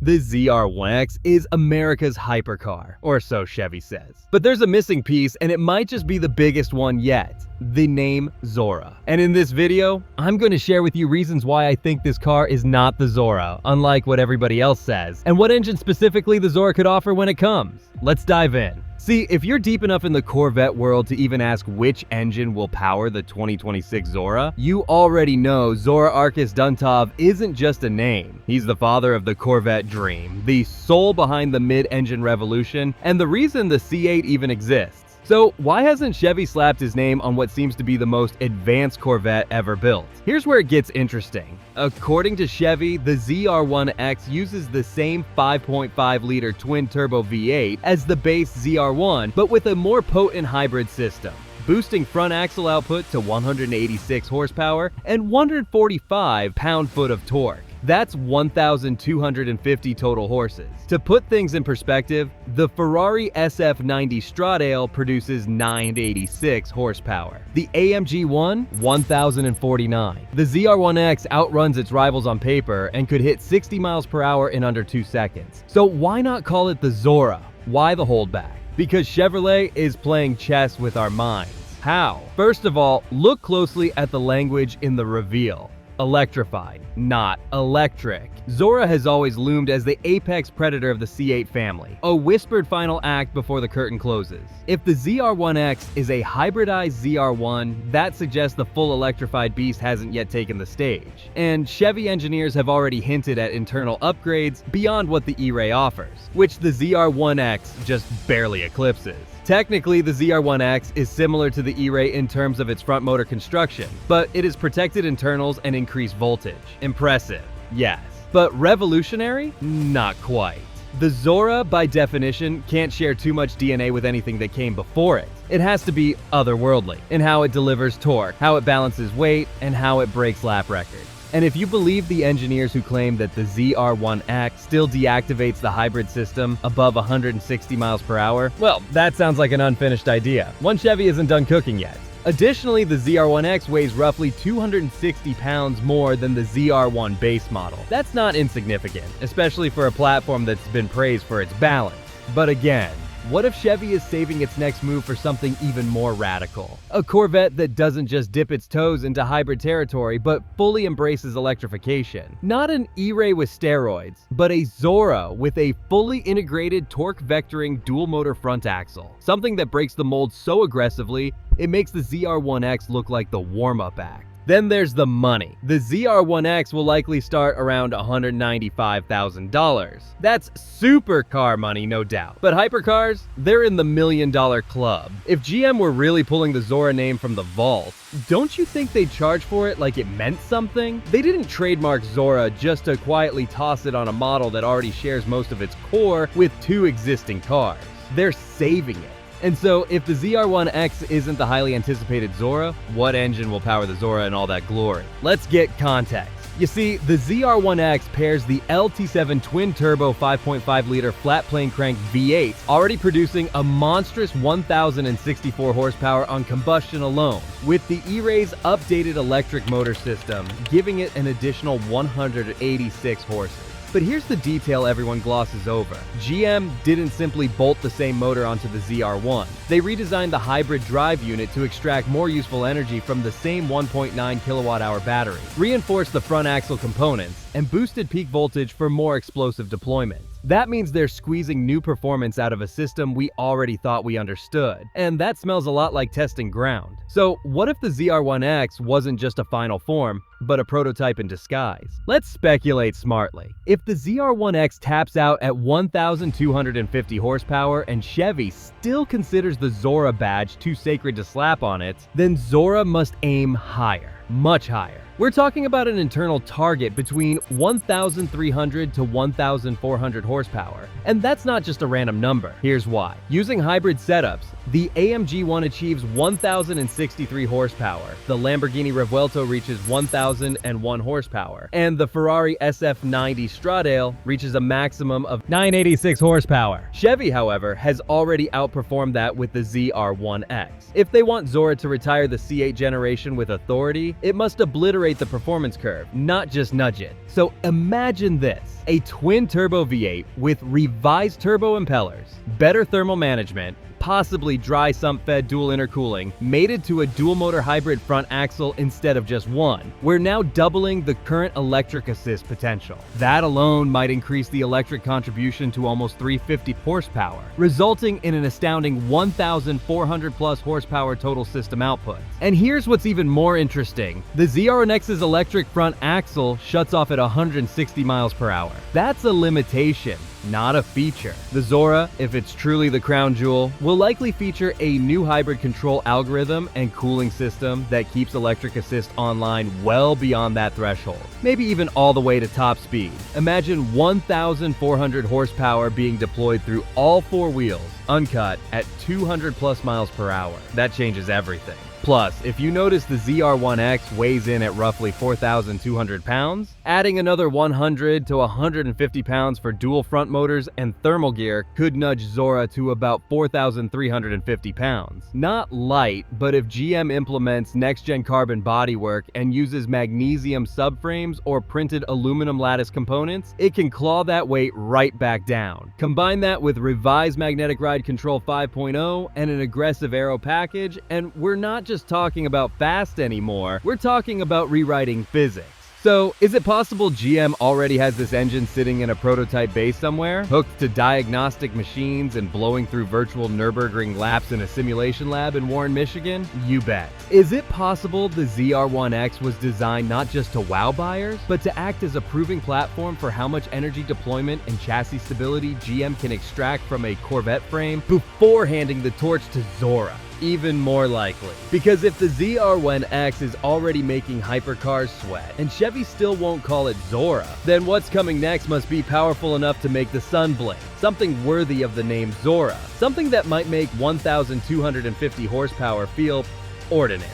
The ZR1X is America's hypercar, or so Chevy says. But there's a missing piece, and it might just be the biggest one yet. The name Zora. And in this video, I'm going to share with you reasons why I think this car is not the Zora, unlike what everybody else says, and what engine specifically the Zora could offer when it comes. Let's dive in. See, if you're deep enough in the Corvette world to even ask which engine will power the 2026 Zora, you already know Zora Arkus Duntov isn't just a name. He's the father of the Corvette dream, the soul behind the mid-engine revolution, and the reason the C8 even exists. So why hasn't Chevy slapped his name on what seems to be the most advanced Corvette ever built? Here's where it gets interesting. According to Chevy, the ZR1X uses the same 5.5-liter twin-turbo V8 as the base ZR1, but with a more potent hybrid system, boosting front axle output to 186 horsepower and 145 pound-foot of torque. That's 1,250 total horses. To put things in perspective, the Ferrari SF90 Stradale produces 986 horsepower. The AMG one, 1,049. The ZR1X outruns its rivals on paper and could hit 60 miles per hour in under 2 seconds. So why not call it the Zora? Why the holdback? Because Chevrolet is playing chess with our minds. How? First of all, look closely at the language in the reveal. Electrified, not electric. Zora has always loomed as the apex predator of the C8 family, a whispered final act before the curtain closes. If the ZR1X is a hybridized ZR1, that suggests the full electrified beast hasn't yet taken the stage. And Chevy engineers have already hinted at internal upgrades beyond what the E-Ray offers, which the ZR1X just barely eclipses. Technically, the ZR1X is similar to the E-Ray in terms of its front motor construction, but it is protected internals and increased voltage. Impressive, yes. But revolutionary? Not quite. The Zora, by definition, can't share too much DNA with anything that came before it. It has to be otherworldly in how it delivers torque, how it balances weight, and how it breaks lap records. And if you believe the engineers who claim that the ZR1X still deactivates the hybrid system above 160 miles per hour, well, that sounds like an unfinished idea. One Chevy isn't done cooking yet. Additionally, the ZR1X weighs roughly 260 pounds more than the ZR1 base model. That's not insignificant, especially for a platform that's been praised for its balance. But again, what if Chevy is saving its next move for something even more radical? A Corvette that doesn't just dip its toes into hybrid territory, but fully embraces electrification. Not an E-Ray with steroids, but a Zora with a fully integrated torque vectoring dual motor front axle. Something that breaks the mold so aggressively, it makes the ZR1X look like the warm-up act. Then there's the money. The ZR1X will likely start around $195,000. That's supercar money, no doubt. But hypercars, they're in the $1 million club. If GM were really pulling the Zora name from the vault, don't you think they'd charge for it like it meant something? They didn't trademark Zora just to quietly toss it on a model that already shares most of its core with 2 existing cars. They're saving it. And so, if the ZR1X isn't the highly anticipated Zora, what engine will power the Zora in all that glory? Let's get context. You see, the ZR1X pairs the LT7 twin-turbo 5.5-liter flat-plane crank V8, already producing a monstrous 1,064 horsepower on combustion alone, with the E-Ray's updated electric motor system, giving it an additional 186 horses. But here's the detail everyone glosses over. GM didn't simply bolt the same motor onto the ZR1. They redesigned the hybrid drive unit to extract more useful energy from the same 1.9 kilowatt-hour battery, reinforced the front axle components, and boosted peak voltage for more explosive deployment. That means they're squeezing new performance out of a system we already thought we understood, and that smells a lot like testing ground. So what if the ZR1X wasn't just a final form, but a prototype in disguise? Let's speculate smartly. If the ZR1X taps out at 1,250 horsepower and Chevy still considers the Zora badge too sacred to slap on it, then Zora must aim higher, much higher. We're talking about an internal target between 1,300 to 1,400 horsepower. And that's not just a random number. Here's why. Using hybrid setups, the AMG one achieves 1,063 horsepower, the Lamborghini Revuelto reaches 1,001 horsepower, and the Ferrari SF90 Stradale reaches a maximum of 986 horsepower. Chevy, however, has already outperformed that with the ZR1X. If they want Zora to retire the C8 generation with authority, it must obliterate the performance curve, not just nudge it. So imagine this. A twin-turbo V8 with revised turbo impellers, better thermal management, possibly dry sump-fed dual intercooling, mated to a dual-motor hybrid front axle instead of just one. We're now doubling the current electric assist potential. That alone might increase the electric contribution to almost 350 horsepower, resulting in an astounding 1,400 plus horsepower total system output. And here's what's even more interesting. The ZR1X's electric front axle shuts off at 160 miles per hour. That's a limitation, not a feature. The Zora, if it's truly the crown jewel, will likely feature a new hybrid control algorithm and cooling system that keeps electric assist online well beyond that threshold, maybe even all the way to top speed. Imagine 1,400 horsepower being deployed through all four wheels, uncut, at 200 plus miles per hour. That changes everything. Plus, if you notice the ZR1X weighs in at roughly 4,200 pounds, adding another 100 to 150 pounds for dual front motors and thermal gear could nudge Zora to about 4,350 pounds. Not light, but if GM implements next-gen carbon bodywork and uses magnesium subframes or printed aluminum lattice components, it can claw that weight right back down. Combine that with revised magnetic ride control 5.0 and an aggressive aero package, and we're not just talking about fast anymore, we're talking about rewriting physics. So, is it possible GM already has this engine sitting in a prototype base somewhere, hooked to diagnostic machines and blowing through virtual Nürburgring laps in a simulation lab in Warren, Michigan? You bet. Is it possible the ZR1X was designed not just to wow buyers, but to act as a proving platform for how much energy deployment and chassis stability GM can extract from a Corvette frame before handing the torch to Zora? Even more likely. Because if the ZR1X is already making hypercars sweat, and Chevy still won't call it Zora, then what's coming next must be powerful enough to make the sun blink. Something worthy of the name Zora. Something that might make 1,250 horsepower feel ordinary.